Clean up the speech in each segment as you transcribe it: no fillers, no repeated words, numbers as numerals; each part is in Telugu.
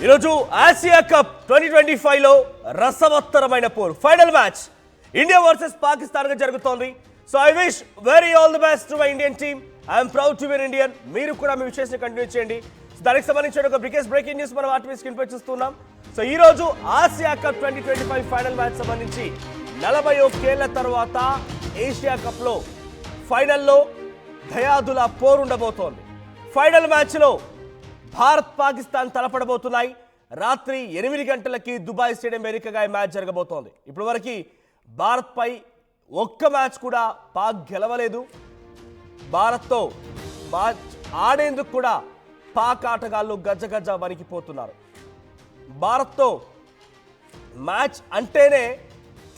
ఈరోజు ఆసియా కప్ 2025లో రసవత్తరమైన పోరు final match India versus Pakistan గా జరుగుతోంది. So I wish very all the best to my Indian team. I'm proud to be Indian. మీరు కూడా మీ విషయాన్ని కంటిన్యూ చేయండి. దానికి సంబంధించిన ఒక బిగ్గెస్ట్ బ్రేకింగ్ న్యూస్ మనం ఆర్టీవీ స్క్రీన్ పై చూస్తున్నాం. సో ఈ రోజు ఆసియా కప్ 2025 ఫైనల్ మ్యాచ్ సంబంధించి 41 ఏళ్ల తర్వాత ఏషియా కప్ లో ఫైనల్లో దయాదుల పోరు ఉండబోతోంది. ఫైనల్ మ్యాచ్ లో భారత్ పాకిస్తాన్ తలపడబోతున్నాయి. రాత్రి 8 గంటలకి దుబాయ్ స్టేడియం వేదికగా ఈ మ్యాచ్ జరగబోతోంది. ఇప్పటి వరకు భారత్ పై ఒక్క మ్యాచ్ కూడా పాక్ గెలవలేదు. భారత్తో మ్యాచ్ ఆడేందుకు కూడా పాక్ ఆటగాళ్లు గజగజ వణికిపోతున్నారు. భారత్తో మ్యాచ్ అంటేనే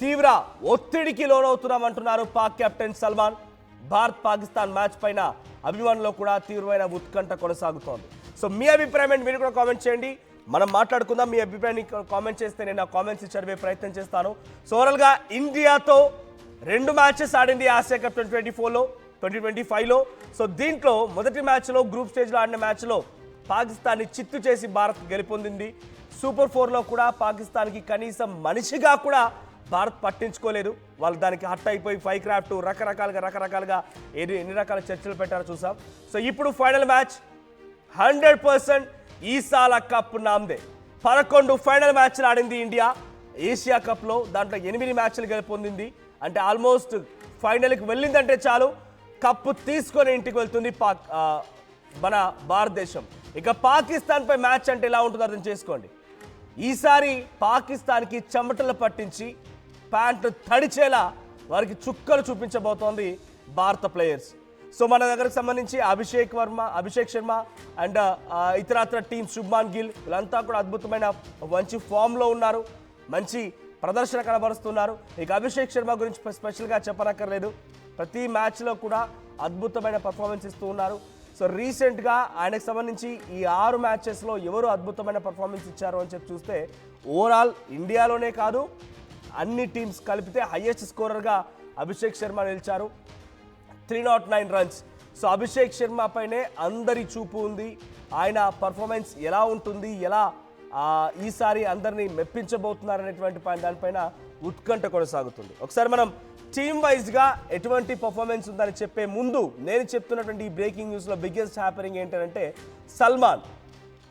తీవ్ర ఒత్తిడికి లోనవుతున్నామంటున్నారు పాక్ కెప్టెన్ సల్మాన్. భారత్ పాకిస్తాన్ మ్యాచ్ పైన అభిమానుల్లో కూడా తీవ్రమైన ఉత్కంఠ కొనసాగుతోంది. సో మీ అభిప్రాయం ఏంటి మీరు కూడా కామెంట్ చేయండి. మనం మాట్లాడుకుందాం. మీ అభిప్రాయాన్ని కామెంట్ చేస్తే నేను ఆ కామెంట్స్ చదివే ప్రయత్నం చేస్తాను. సో ఓవరాల్గా ఇండియాతో 2 మ్యాచెస్ ఆడింది ఆసియా కప్ 2025లో. సో దీంట్లో మొదటి మ్యాచ్లో గ్రూప్ స్టేజ్లో ఆడిన మ్యాచ్లో పాకిస్తాన్ని చిత్తు చేసి భారత్ గెలుపొందింది. సూపర్ 4లో కూడా పాకిస్తాన్కి కనీసం మనిషిగా కూడా భారత్ పట్టించుకోలేదు. వాళ్ళు దానికి హట్ అయిపోయి 5 క్రాఫ్ట్ రకరకాలుగా ఎన్ని రకాల చర్చలు పెట్టారో చూసాం. సో ఇప్పుడు final match 100% Esala cup నామ్దే. 11 final మ్యాచ్లు ఆడింది ఇండియా ఏషియా కప్లో. దాంట్లో 8 మ్యాచ్లు గెలుపొందింది. అంటే ఆల్మోస్ట్ ఫైనల్కి వెళ్ళిందంటే చాలు కప్పు తీసుకొని ఇంటికి వెళ్తుంది మన భారతదేశం. ఇక పాకిస్తాన్పై మ్యాచ్ అంటే ఎలా ఉంటుందో అర్థం చేసుకోండి. ఈసారి పాకిస్తాన్కి చెమటలు పట్టించి ప్యాంటు తడిచేలా వారికి చుక్కలు చూపించబోతోంది భారత ప్లేయర్స్. సో మన దగ్గరకు సంబంధించి అభిషేక్ శర్మ అండ్ ఇతరత్ర టీమ్ శుభ్మాన్ గిల్ వీళ్ళంతా కూడా అద్భుతమైన మంచి ఫామ్లో ఉన్నారు. మంచి ప్రదర్శన కనబరుస్తున్నారు. ఇక అభిషేక్ శర్మ గురించి స్పెషల్గా చెప్పనక్కర్లేదు. ప్రతి మ్యాచ్లో కూడా అద్భుతమైన పర్ఫార్మెన్స్ ఇస్తూ ఉన్నారు. సో రీసెంట్గా ఆయనకు సంబంధించి ఈ 6 మ్యాచెస్లో ఎవరు అద్భుతమైన పర్ఫార్మెన్స్ ఇచ్చారు అని చెప్పి చూస్తే ఓవరాల్ ఇండియాలోనే కాదు అన్ని టీమ్స్ కలిపితే హైయెస్ట్ స్కోరర్గా అభిషేక్ శర్మ నిలిచారు. 309 రన్స్. సో అభిషేక్ శర్మ పైనే అందరి చూపు ఉంది. ఆయన పర్ఫార్మెన్స్ ఎలా ఉంటుంది, ఎలా ఈసారి అందరినీ మెప్పించబోతున్నారు అనేటువంటి దానిపైన ఉత్కంఠ కొనసాగుతుంది. ఒకసారి మనం టీమ్ వైజ్గా ఎటువంటి పర్ఫార్మెన్స్ ఉందని చెప్పే ముందు నేను చెప్తున్నటువంటి ఈ బ్రేకింగ్ న్యూస్లో బిగ్గెస్ట్ హ్యాపెనింగ్ ఏంటంటే సల్మాన్,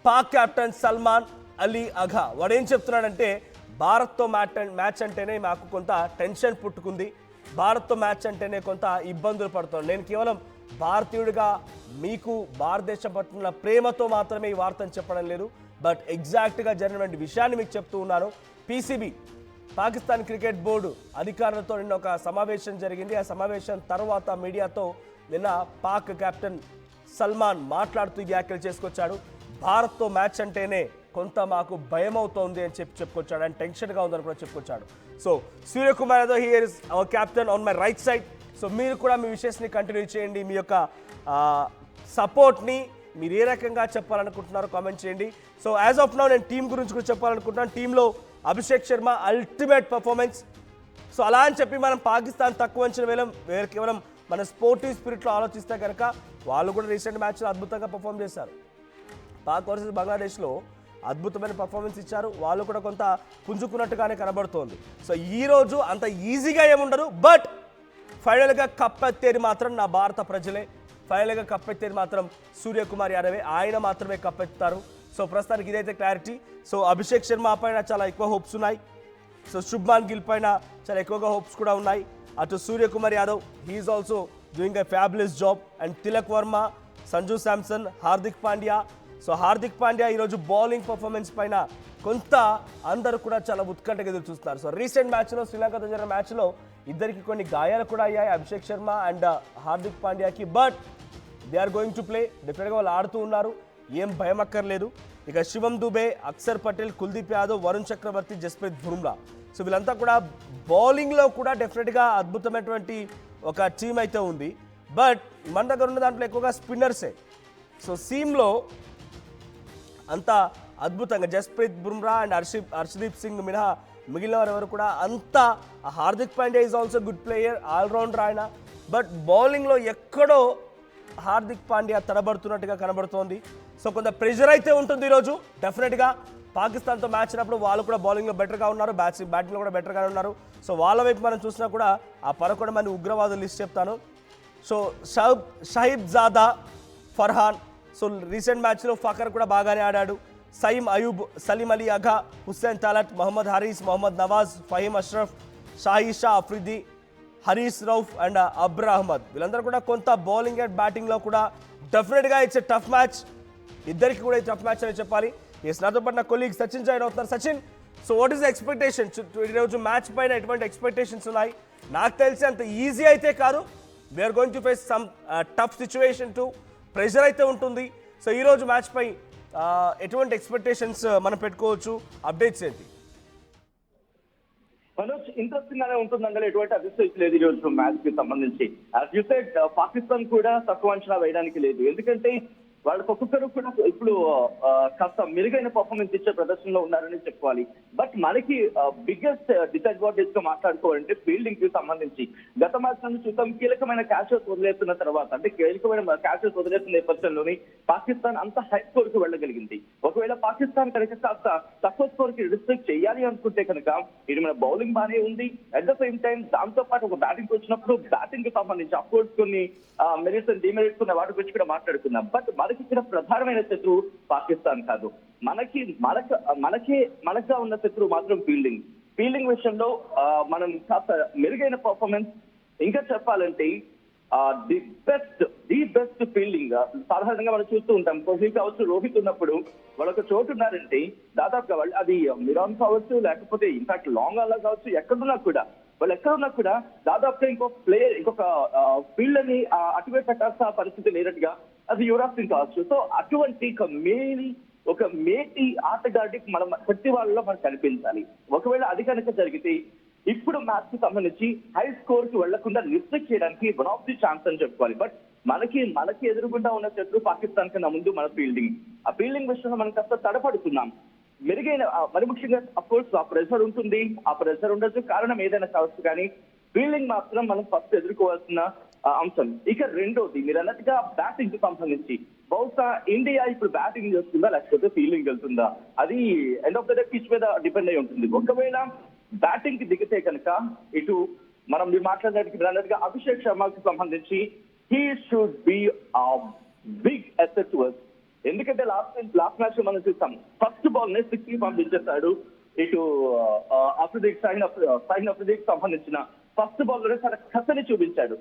పాక్ కెప్టెన్ సల్మాన్ అలీ అఘా వాడు ఏం చెప్తున్నాడంటే భారత్తో మ్యాచ్ అంటేనే మాకు కొంత టెన్షన్ పుట్టుకుంది. భారత్తో మ్యాచ్ అంటేనే కొంత ఇబ్బందులు పడుతున్నాను. నేను కేవలం భారతీయుడిగా మీకు భారతదేశం పట్ల ప్రేమతో మాత్రమే ఈ వార్తను చెప్పడం లేదు, బట్ ఎగ్జాక్ట్గా జరిగినటువంటి విషయాన్ని మీకు చెప్తూ ఉన్నాను. పీసీబీ పాకిస్తాన్ క్రికెట్ బోర్డు అధికారులతో నిన్న ఒక సమావేశం జరిగింది. ఆ సమావేశం తర్వాత మీడియాతో నిన్న పాక్ కెప్టెన్ సల్మాన్ మాట్లాడుతూ వ్యాఖ్యలు చేసుకొచ్చాడు. భారత్తో మ్యాచ్ అంటేనే కొంత మాకు భయం అవుతోంది అని చెప్పుకొచ్చాడు. అండ్ టెన్షన్గా ఉందని కూడా చెప్పుకొచ్చాడు. So Suryakumar Yadav here is our captain on my right side. So మీరు కూడా మీ విషయాన్ని కంటిన్యూ చేయండి. మీ యొక్క సపోర్ట్ని మీరు ఏ రకంగా చెప్పాలనుకుంటున్నారో కామెంట్ చేయండి. సో యాజ్ ఆఫ్ నౌ నేను టీం గురించి కూడా చెప్పాలనుకుంటున్నాను. టీంలో Abhishek Sharma ultimate performance. So అలా అని చెప్పి మనం పాకిస్తాన్ తక్కువ అంచనా వేలం కేవలం మన స్పోర్టివ్ స్పిరిట్లో ఆలోచిస్తే కనుక వాళ్ళు కూడా రీసెంట్ మ్యాచ్లో అద్భుతంగా పర్ఫామ్ చేశారు. పాక్ వర్సెస్ బంగ్లాదేశ్లో అద్భుతమైన పర్ఫార్మెన్స్ ఇచ్చారు. వాళ్ళు కూడా కొంత పుంజుకున్నట్టుగానే కనబడుతోంది. సో ఈరోజు అంత ఈజీగా ఏముండదు, బట్ ఫైనల్గా కప్పెత్తేది మాత్రం నా భారత ప్రజలే. ఫైనల్గా కప్పెత్తేది మాత్రం సూర్యకుమార్ యాదవే. ఆయన మాత్రమే కప్పెత్తారు. సో ప్రస్తుతానికి ఇదైతే క్లారిటీ. సో అభిషేక్ శర్మ పైన చాలా ఎక్కువ హోప్స్ ఉన్నాయి. సో శుభ్మాన్ గిల్ పైన చాలా ఎక్కువగా హోప్స్ కూడా ఉన్నాయి. అటు Suryakumar Yadav he's also doing a fabulous job. And Tilak Varma, Sanju Samson, Hardik Pandya. So Hardik Pandya ఈరోజు బౌలింగ్ పర్ఫార్మెన్స్ పైన కొంత అందరూ కూడా చాలా ఉత్కంఠగా ఎదురు చూస్తున్నారు. సో రీసెంట్ మ్యాచ్లో శ్రీలంకతో జరిగిన మ్యాచ్లో ఇద్దరికి కొన్ని గాయాలు కూడా అయ్యాయి అభిషేక్ శర్మ అండ్ హార్దిక్ పాండ్యాకి. But they are going to play. డెఫినెట్గా వాళ్ళు ఆడుతూ ఉన్నారు, ఏం భయం అక్కర్లేదు. ఇక శివం దుబే, అక్షర్ పటేల్, కుల్దీప్ యాదవ్, వరుణ్ చక్రవర్తి, జస్ప్రీత్ బుమ్రా. సో వీళ్ళంతా కూడా బౌలింగ్లో కూడా డెఫినెట్గా అద్భుతమైనటువంటి ఒక టీం అయితే ఉంది. బట్ మన దగ్గర ఉన్న దాంట్లో ఎక్కువగా స్పిన్నర్సే. సో సీమ్లో అంత అద్భుతంగా జస్ప్రీత్ బుమ్రా అండ్ హర్షదీప్ సింగ్ మినహా మిగిలిన వారు ఎవరు కూడా అంత. Hardik Pandya is also good player, allrounder ఆయన. బట్ బౌలింగ్లో ఎక్కడో హార్దిక్ పాండ్యా తడబడుతున్నట్టుగా కనబడుతోంది. సో కొంత ప్రెషర్ అయితే ఉంటుంది ఈరోజు. డెఫినెట్గా పాకిస్తాన్తో మ్యాచ్ అయినప్పుడు వాళ్ళు కూడా బౌలింగ్లో బెటర్గా ఉన్నారు, బ్యాటింగ్లో కూడా బెటర్గా ఉన్నారు. సో వాళ్ళ వైపు మనం చూసినా కూడా ఆ 11 మంది ఉగ్రవాదుల లిస్ట్ చెప్తాను. So Shahib జాదా, Farhan, so recent మ్యాచ్లో ఫకర్ కూడా బాగానే ఆడాడు. సయీం అయూబ్, సలీం అలీ అఘా, హుస్సేన్ తాలట్, మహమ్మద్ హరీస్, మొహమ్మద్ నవాజ్, ఫహీమ్ అష్రఫ్, షాహీ అఫ్రిది, హరీస్ రౌఫ్ అండ్ అబ్రా అహ్మద్, వీళ్ళందరూ కూడా కొంత బౌలింగ్ అండ్ బ్యాటింగ్లో కూడా డెఫినెట్గా ఇట్స్ ఎ టఫ్ మ్యాచ్. ఇద్దరికి కూడా టఫ్ మ్యాచ్ అని చెప్పాలి. నాతో పాటు నా కొలీగ్ సచిన్ జాయిన్ అవుతున్నారు. Sachin, so what is the expectations ఈరోజు మ్యాచ్ పైన ఎటువంటి ఎక్స్పెక్టేషన్స్ ఉన్నాయి? నాకు తెలిసి అంత ఈజీ అయితే కాదు, we're going to face some tough situation to, pressure అయితే ఉంటుంది. సో ఈరోజు మ్యాచ్ పై ఎటువంటి ఎక్స్పెక్టేషన్స్ మనం పెట్టుకోవచ్చు? అప్డేట్స్ ఏంటి? మనోజ్, ఇంట్రెస్టింగ్ గానే ఉంటుందంటే ఎటువంటి అతిశయోక్తి లేదు ఈ రోజు మ్యాచ్ కి సంబంధించి. యాజ్ యూ సెడ్, పాకిస్తాన్ కూడా తక్కువ అంచనా వేయడానికి లేదు. ఎందుకంటే వాళ్ళకి ఒక్కొక్కరు కూడా ఇప్పుడు కాస్త మెరుగైన పర్ఫార్మెన్స్ ఇచ్చే ప్రదర్శనలో ఉన్నారని చెప్పుకోవాలి. బట్ మనకి బిగ్గెస్ట్ డిసడ్వాంటేజ్ గా మాట్లాడుకోవాలంటే ఫీల్డింగ్ కి సంబంధించి గత మ్యాచ్ నుంచి చూద్దాం, కీలకమైన క్యాచెస్ వదిలేస్తున్న తర్వాత, అంటే కీలకమైన క్యాచెస్ వదిలేస్తున్న నేపథ్యంలోని పాకిస్తాన్ అంత హై స్కోర్ కి వెళ్ళగలిగింది. ఒకవేళ పాకిస్తాన్ కనుక కాస్త తక్కువ స్కోర్ కి రిస్ట్రిక్ట్ చేయాలి అనుకుంటే కనుక ఇది మన బౌలింగ్ బానే ఉంది. అట్ ద సేమ్ టైం దాంతో పాటు ఒక బ్యాటింగ్ వచ్చినప్పుడు బ్యాటింగ్ కి సంబంధించి అఫ్ కోర్స్ కొన్ని మెరిట్స్ అండ్ డిమెరిట్స్ ఉన్న వాటి గురించి కూడా మాట్లాడుకున్నాం. బట్ మనకి ఇక్కడ ప్రధానమైన శత్రువు పాకిస్తాన్ కాదు, మనగా ఉన్న శత్రువు మాత్రం ఫీల్డింగ్ విషయంలో మనం కాస్త మెరుగైన పర్ఫార్మెన్స్, ఇంకా చెప్పాలంటే ది బెస్ట్ ఫీల్డింగ్ సాధారణంగా మనం చూస్తూ ఉంటాం. కోహ్లీ కావచ్చు, రోహిత్ ఉన్నప్పుడు వాళ్ళొక చోటు ఉన్నారంటే దాదాపుగా వాళ్ళు, అది మిరాన్ కావచ్చు, లేకపోతే ఇన్ఫాక్ట్ లాంగ్ ఆల్ కావచ్చు, వాళ్ళు ఎక్కడున్నా కూడా దాదాపుగా ఇంకొక ఫీల్డ్ అని అటువైపు పెట్టాల్సిన పరిస్థితి లేనట్టుగా అది యువరాజ్ సింగ్ కావచ్చు. సో అటువంటి ఒక మేటి ఆటగాడికి మనం ప్రతి వాళ్ళలో మనకు కనిపించాలి. ఒకవేళ అది కనుక జరిగితే ఇప్పుడు మ్యాచ్ కి సంబంధించి హై స్కోర్ కి వెళ్లకుండా రిస్ట్రిక్ట్ చేయడానికి వన్ ఆఫ్ ది ఛాన్స్ అని చెప్పుకోవాలి. బట్ మనకి ఎదురుగుండా ఉన్న శత్రు పాకిస్తాన్ కన్నా ముందు మన ఆ ఫీల్డింగ్ విషయంలో మనం కాస్త తడపడుతున్నాం. మెరుగైన, మరి ముఖ్యంగా అఫ్ కోర్స్ ఆ ప్రెషర్ ఉంటుంది, ఆ ప్రెషర్ ఉండొచ్చు, కారణం ఏదైనా కావచ్చు, కానీ ఫీల్డింగ్ మాత్రం మనం ఫస్ట్ ఎదుర్కోవాల్సిన అంశం. ఇక రెండోది మీరు అన్నట్టుగా బ్యాటింగ్ కి సంబంధించి బహుశా ఇండియా ఇప్పుడు బ్యాటింగ్ చేస్తుందా లేకపోతే ఫీల్డింగ్ వెళ్తుందా, అది end of the day pitch మీద డిపెండ్ అయి ఉంటుంది. ఒకవేళ బ్యాటింగ్ కి దిగితే కనుక ఇటు మీరు మాట్లాడినట్టుగా అభిషేక్ శర్మకి సంబంధించి he should be big asset to us. ఎందుకంటే లాస్ట్ మ్యాచ్ మనం చూస్తాం, ఫస్ట్ బాల్ నే 6 పంపించేస్తాడు. ఇటు షాహీన్ అఫ్రిదీకి సంబంధించిన ఫస్ట్ బాల్ లోనే తన కథని చూపించాడు.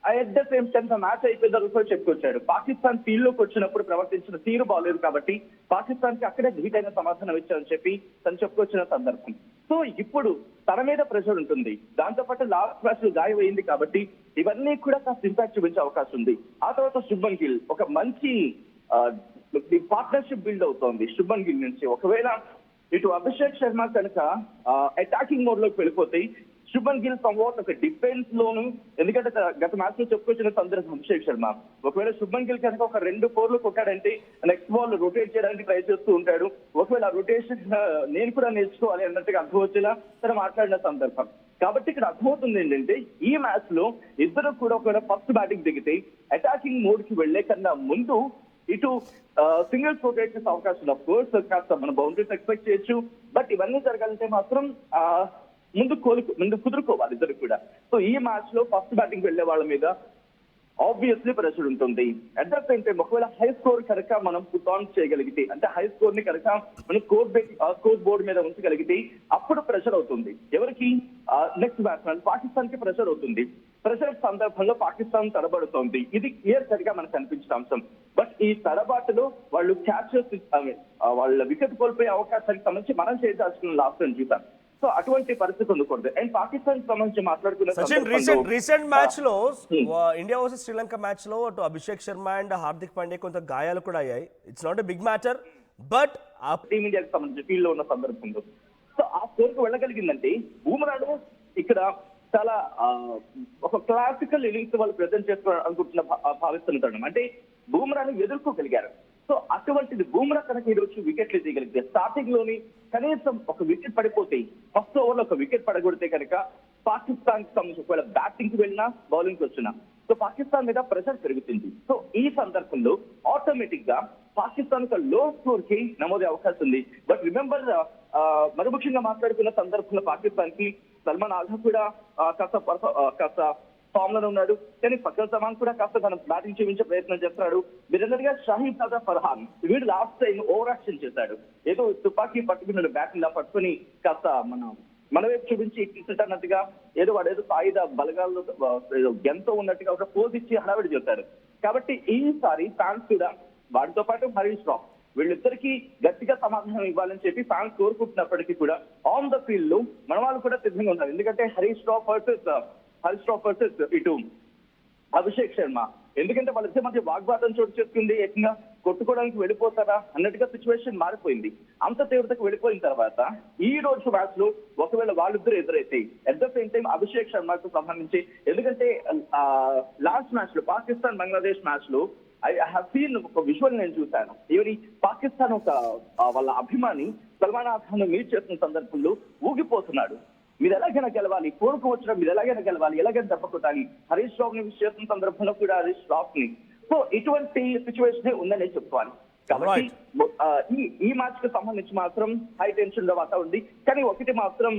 At the same time match అయిపోయిన తర్వాత చెప్పుకొచ్చాడు, పాకిస్తాన్ ఫీల్డ్ లోకి వచ్చినప్పుడు ప్రవర్తించిన తీరు బాగాలేదు కాబట్టి పాకిస్తాన్ కి అక్కడే ధీటైన సమాధానం ఇచ్చారని చెప్పి తను చెప్పుకొచ్చిన సందర్భం. సో ఇప్పుడు తన మీద ప్రెషర్ ఉంటుంది, దాంతో పాటు లాస్ట్ మ్యాచ్ లో గాయమైంది కాబట్టి ఇవన్నీ కూడా కాస్త ఇంపాక్ట్ చూపించే అవకాశం ఉంది. ఆ తర్వాత శుభ్మన్ గిల్ ఒక మంచి పార్ట్నర్షిప్ బిల్డ్ అవుతోంది శుభ్మన్ గిల్ నుంచి. ఒకవేళ ఇటు అభిషేక్ శర్మ కనుక అటాకింగ్ మోడ్ లోకి వెళ్ళిపోతే శుభ్మన్ గిల్ సంవాట్ ఒక డిఫెన్స్ లోను, ఎందుకంటే గత మ్యాచ్ లో చెప్పుకొచ్చిన సందర్భం అభిషేక్ శర్మ, ఒకవేళ శుభ్మన్ గిల్ కనుక ఒక 2 4 కొట్టాడంటే నెక్స్ట్ బాల్ రొటేట్ చేయడానికి ట్రై చేస్తూ ఉంటాడు. ఒకవేళ రొటేషన్ నేను కూడా నేర్చుకోవాలి అన్నట్టుగా అర్థం వచ్చేలా తను మాట్లాడిన సందర్భం. కాబట్టి ఇక్కడ అర్థమవుతుంది ఏంటంటే ఈ మ్యాచ్ లో ఇద్దరు కూడా ఒకవేళ ఫస్ట్ బ్యాటింగ్ దిగితే అటాకింగ్ మోడ్ కి వెళ్లే కన్నా ముందు ఇటు సింగిల్స్ రొటేట్ చేసే అవకాశం ఆఫ్ కోర్స్ కాస్త మన బౌండరీస్ ఎక్స్పెక్ట్ చేయొచ్చు. బట్ ఇవన్నీ జరగాలంటే మాత్రం ముందు కుదురుకోవాలి ఇద్దరు కూడా. సో ఈ మ్యాచ్ లో ఫస్ట్ బ్యాటింగ్ వెళ్లే వాళ్ళ మీద ఆబ్వియస్లీ ప్రెషర్ ఉంటుంది. అట్ ద సేమ్ టైం ఒకవేళ హై స్కోర్ కనుక మనం పుట్ ఆన్ చేయగలిగితే, అంటే హై స్కోర్ ని కనుక మనం స్కోర్ బోర్డ్ మీద ఉంచగలిగితే అప్పుడు ప్రెషర్ అవుతుంది ఎవరికి, నెక్స్ట్ బ్యాట్స్మెన్ పాకిస్తాన్ కి ప్రెషర్ అవుతుంది. ప్రెషర్ సందర్భంలో పాకిస్తాన్ తడబడుతోంది, ఇది క్లియర్ కట్ గా మనకు కనిపించిన అంశం. బట్ ఈ తడబాటులో వాళ్ళు క్యాచెస్ వాళ్ళ వికెట్ కోల్పోయే అవకాశానికి సంబంధించి మనం చేయాల్సిన లాస్ట్ అని చూసాం. సో అటువంటి పరిస్థితి ఉండకూడదు. అండ్ పాకిస్తాన్ సంబంధించి మాట్లాడుకున్న రీసెంట్ మ్యాచ్ లో ఇండియా వర్సెస్ శ్రీలంక మ్యాచ్ లో అటు అభిషేక్ శర్మ అండ్ హార్దిక్ పాండ్యా కొంత గాయాలు కూడా అయ్యాయి. It's not a big matter, but టీమిండియాకి సంబంధించి ఫీల్డ్ లో ఉన్న సందర్భంలో సో ఆ స్కోర్ కు వెళ్ళగలిగిందంటే బూమ్రాను ఇక్కడ చాలా ఒక క్లాసికల్ ఇన్నింగ్స్ వాళ్ళు ప్రెజెంట్ చేసుకోవాలనుకుంటున్న భావిస్తుంటాడు. అంటే బూమ్రాను ఎదుర్కోగలిగారు. సో అటువంటిది బూమ్రా కనుక ఈ రోజు వికెట్లు తీయగలిగితే, స్టార్టింగ్ లోని కనీసం ఒక వికెట్ పడిపోతే, ఫస్ట్ ఓవర్ లో ఒక వికెట్ పడగొడితే కనుక పాకిస్తాన్ కి సంబంధించి ఒకవేళ బ్యాటింగ్ కి వెళ్ళినా బౌలింగ్ కి వచ్చినా సో పాకిస్తాన్ మీద ప్రెషర్ పెరుగుతుంది. సో ఈ సందర్భంలో ఆటోమేటిక్ గా పాకిస్తాన్ ఒక లో స్కోర్ కి నమోదే అవకాశం ఉంది. బట్ రిమెంబర్ మరి ముఖ్యంగా మాట్లాడుకున్న సందర్భంలో పాకిస్తాన్ కి సల్మాన్ ఆఘా కూడా కాస్త ఫామ్ లో ఉన్నాడు. కానీ ఫకర్ జమాన్ కూడా కాస్త తన బ్యాటింగ్ చూపించే ప్రయత్నం చేస్తున్నాడు. మీరందరిగా షాహిద్ రాజా ఫర్హాన్ వీడు లాస్ట్ టైం ఓవర్ యాక్షన్ చేశాడు. ఏదో తుపాకీ పట్టుకున్నాడు, బ్యాటింగ్ లా పట్టుకుని కాస్త మన వైపు చూపించి తీసుకుంటున్నట్టుగా ఏదో వాడేదో సాయుధ బలగాల్లో ఎంతో ఉన్నట్టుగా ఒక పోజ్ ఇచ్చి హడావిడి చేశారు. కాబట్టి ఈసారి ఫ్యాన్స్ కూడా వాటితో పాటు హరీష్ రావు వీళ్ళిద్దరికీ గట్టిగా సమాధానం ఇవ్వాలని చెప్పి ఫ్యాన్స్ కోరుకుంటున్నప్పటికీ కూడా ఆన్ ద ఫీల్డ్ లో మన వాళ్ళు కూడా సిద్ధంగా ఉన్నారు. ఎందుకంటే హరీష్ రావు వర్సెస్ ఇటు అభిషేక్ శర్మ. ఎందుకంటే వాళ్ళిద్దరి మధ్య వాగ్వాదం చోటు చేసుకుంది, ఏకంగా కొట్టుకోవడానికి వెళ్ళిపోతారా అన్నట్టుగా సిచ్యువేషన్ మారిపోయింది. అంత తీవ్రతకు వెళ్ళిపోయిన తర్వాత ఈ రోజు మ్యాచ్ లో ఒకవేళ వాళ్ళిద్దరు ఎదురైతే at the same time Abhishek శర్మకు సంబంధించి, ఎందుకంటే లాస్ట్ మ్యాచ్ లో పాకిస్తాన్ బంగ్లాదేశ్ మ్యాచ్ లో ఐ హావ్ సీన్ ఒక విజువల్ నేను చూశాను. ఈవిని పాకిస్తాన్ వాళ్ళ అభిమాని సల్మాన్ ఆఖాన్ మీట్ చేస్తున్న సందర్భంలో ఊగిపోతున్నాడు. మీరు ఎలాగైనా గెలవాలి, కోరుకు వచ్చిన మీరు ఎలాగైనా గెలవాలి, ఎలాగైనా దెబ్బ కొట్టాలి. హరీష్ రావు ని విష్ చేస్తున్న సందర్భంలో కూడా హరీష్ రావు ని సో ఇటువంటి సిచ్యువేషన్ ఉందని చెప్పుకోవాలి. కాబట్టి ఈ మ్యాచ్ కి సంబంధించి మాత్రం హై టెన్షన్ లో వాతా ఉంది. కానీ ఒకటి మాత్రం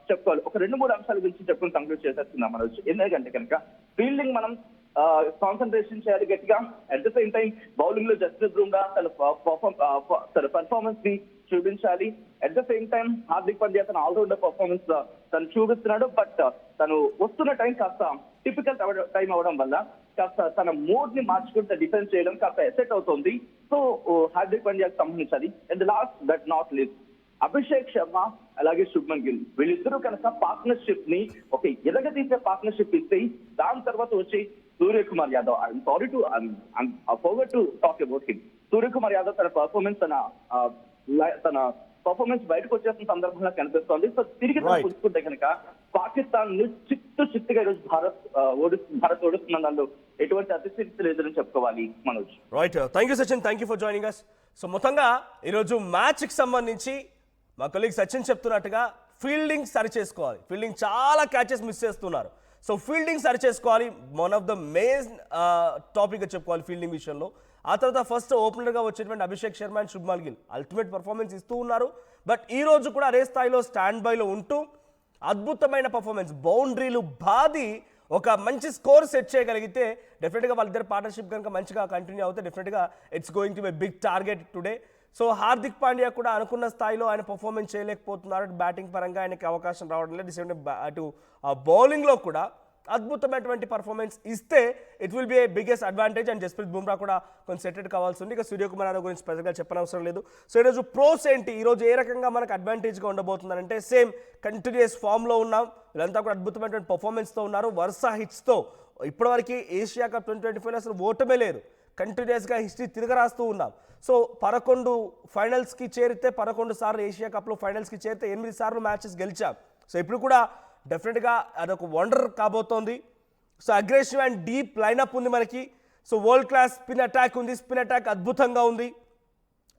చెప్పుకోవాలి, ఒక 2-3 అంశాల గురించి చెప్పుకుని కంక్లూడ్ చేసేస్తున్నాం మనం. ఎందుకంటే కనుక ఫీల్డింగ్ మనం కాన్సన్ట్రేషన్ చేయాలి గట్టిగా. At the same time bowling లో జస్ప్రీత్ బుమ్రా తన పర్ఫార్మెన్స్ ని చూపించాలి. At the same time Hardik Pandya తన ఆల్రౌండర్ పర్ఫార్మెన్స్ తను చూపిస్తున్నాడు. బట్ తను వస్తున్న టైం కాస్త టిపికల్ టైం అవడం వల్ల కాస్త తన మూడ్ ని మార్చుకుంటే డిఫెన్స్ చేయడం కాస్త ఎసెట్ అవుతుంది. సో హార్దిక్ పాండ్యాకి సంబంధించాలి. And last but not least Abhishek Sharma అలాగే శుభ్మన్ గిల్ వీళ్ళిద్దరూ కనుక పార్ట్నర్షిప్ ని ఒక ఎదగదీసే పార్ట్నర్షిప్ ఇస్తే దాని తర్వాత వచ్చి Suryakumar Yadav, I'm sorry to forget to talk about him. Suryakumar Yadav తన పర్ఫార్మెన్స్ బయటకు వచ్చేసిన సందర్భంగా కనిపిస్తోంది. సో తిరిగి పుచ్చుకుంటే కనుక పాకిస్తాన్ ని చిత్తుగా ఈరోజు భారత్ ఓడిస్తున్న దానిలో ఎటువంటి అతిశక్తి లేదని చెప్పుకోవాలి Manoj. Right, thank you Sachin, thank you for joining us. So మొత్తంగా ఈరోజు మ్యాచ్కి సంబంధించి మా కొలీగ్ సచిన్ చెప్తున్నట్టుగా ఫీల్డింగ్ సరి చేసుకోవాలి. ఫీల్డింగ్ చాలా క్యాచెస్ మిస్ చేస్తున్నారు. సో ఫీల్డింగ్ సరి చేసుకోవాలి, వన్ ఆఫ్ ద మెయిన్ టాపిక్గా చెప్పుకోవాలి ఫీల్డింగ్ విషయంలో. ఆ తర్వాత ఫస్ట్ ఓపెనర్గా వచ్చేటువంటి Abhishek Sharma and Shubman Gill ultimate performance ఇస్తూ ఉన్నారు. బట్ ఈ రోజు కూడా అదే స్థాయిలో స్టాండ్ బైలో ఉంటూ అద్భుతమైన పర్ఫార్మెన్స్, బౌండరీలు బాది ఒక మంచి స్కోర్ సెట్ చేయగలిగితే డెఫినెట్గా వాళ్ళిద్దరు పార్ట్నర్షిప్ కనుక మంచిగా కంటిన్యూ అవుతే డెఫినెట్గా it's going to be big target today. So Hardik Pandya కూడా అనుకున్న స్థాయిలో ఆయన పర్ఫార్మెన్స్ చేయలేకపోతున్నారు. బ్యాటింగ్ పరంగా ఆయనకి అవకాశం రావడం లేదు. అటు బౌలింగ్లో కూడా అద్భుతమైనటువంటి పర్ఫార్మెన్స్ ఇస్తే it will be a biggest advantage. And Jasprit Bumrah కూడా కొంచెం సెటెడ్ కావాల్సి ఉంది. ఇక సూర్యకుమార్ యాదవ్ గురించి స్పెషల్గా చెప్పనవసరం లేదు. సో ఈరోజు ప్రోస్ ఏంటి, ఈరోజు ఏ రకంగా మనకు అడ్వాంటేజ్గా ఉండబోతుందంటే సేమ్ కంటిన్యూస్ ఫామ్లో ఉన్నాం, వీళ్ళంతా కూడా అద్భుతమైనటువంటి పర్ఫార్మెన్స్తో ఉన్నారు, వరుస హిట్స్తో. ఇప్పటివరకు ఏషియా కప్ 2025 అసలు ఓటమే లేదు, కంటిన్యూస్గా హిస్టరీ తిరగరాస్తూ ఉన్నాం. సో 11 ఫైనల్స్కి చేరితే 11 సార్లు ఏషియా కప్లో ఫైనల్స్కి చేరితే 8 సార్లు మ్యాచెస్ గెలిచాం. సో ఇప్పుడు కూడా డెఫినెట్గా అదొక వండర్ కాబోతోంది. So aggressive and deep lineup ఉంది మనకి. So world class spin attack ఉంది, స్పిన్ అటాక్ అద్భుతంగా ఉంది.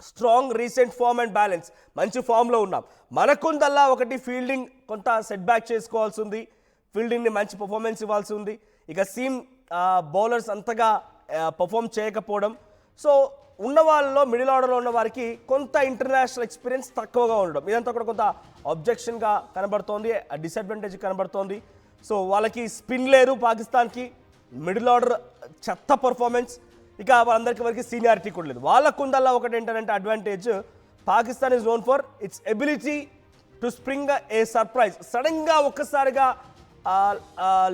Strong recent form and balance, మంచి ఫామ్లో ఉన్నాం. మనకుందల్లా ఒకటి ఫీల్డింగ్ కొంత సెట్ బ్యాక్ చేసుకోవాల్సి ఉంది, ఫీల్డింగ్ని మంచి పర్ఫార్మెన్స్ ఇవ్వాల్సి ఉంది. ఇక సీమ్ బౌలర్స్ అంతగా పర్ఫామ్ చేయకపోవడం. సో ఉన్న వాళ్ళలో మిడిల్ ఆర్డర్లో ఉన్న వారికి కొంత ఇంటర్నేషనల్ ఎక్స్పీరియన్స్ తక్కువగా ఉండడం, ఇదంతా కూడా కొంత ఆబ్జెక్షన్గా కనబడుతోంది, డిసడ్వాంటేజ్ కనబడుతోంది. సో వాళ్ళకి స్పిన్ లేదు పాకిస్తాన్కి, మిడిల్ ఆర్డర్ చెత్త పర్ఫార్మెన్స్, ఇక వాళ్ళందరికీ వరకు సీనియారిటీ కూడా లేదు. వాళ్ళకు ఉందల్లా ఒకటి ఏంటంటే advantage, Pakistan is known for it's ability to spring a surprise. సడన్గా ఒక్కసారిగా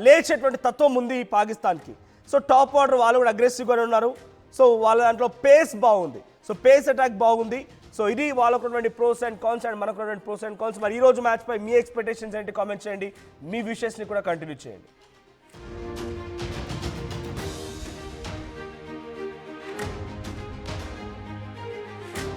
లేచేటువంటి తత్వం ఉంది పాకిస్తాన్కి. సో టాప్ ఆర్డర్ వాళ్ళు కూడా అగ్రెసివ్గానే ఉన్నారు. సో వాళ్ళ దాంట్లో పేస్ బాగుంది, సో పేస్ అటాక్ బాగుంది. సో ఇది వాళ్ళకున్నటువంటి ప్రోస్ అండ్ కాన్స్ అండ్ మనకున్నటువంటి ప్రోస్ అండ్ కాన్స్. మరి ఈ రోజు మ్యాచ్ పై మీ ఎక్స్పెక్టేషన్స్ ఏంటి కామెంట్ చేయండి, మీ విషెస్ని కూడా కంటిన్యూ చేయండి.